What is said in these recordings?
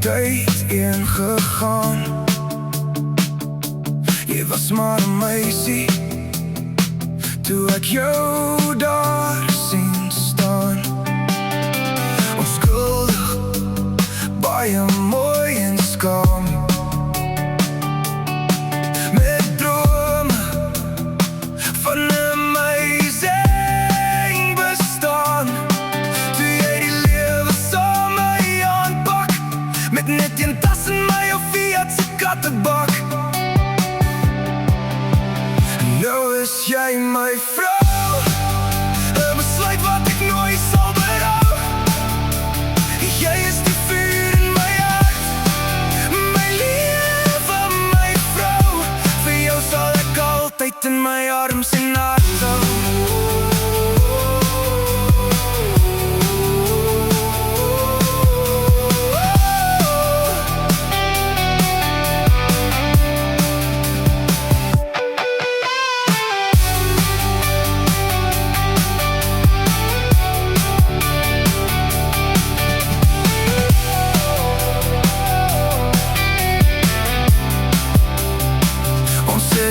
date ingegaan. Jy was maar 'n meisie toe ek jou daar sien staan. Onskuldig, baie mooi en skaam, met drome van 'n amazing bestaan. Toe jy die lewe saam my aanpak, met net een tas in my of Fiat se kattebak. Nou is jy my vrou, 'n besluit wat ek nooit sal berou. Jy is die vuur in my hart, my lewe, my vrou. Vir jou sal ek altyd in my arms en hart hou.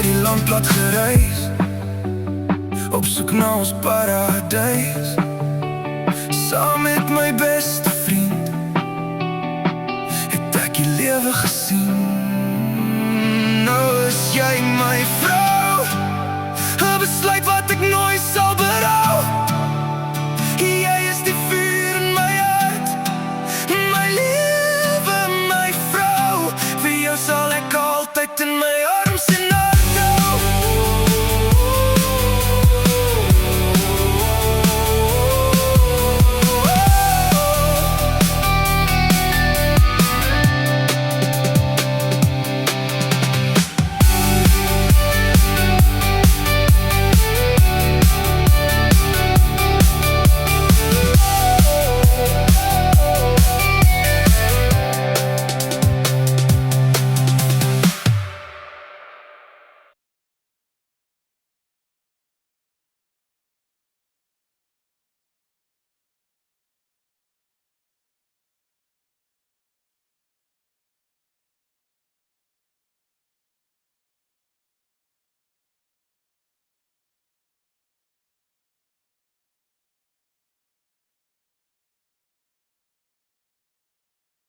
Die land plat gereis, op soek na ons paradijs. Saam met my beste vriend het ek die lewe gesien. Nou is jy my vrou.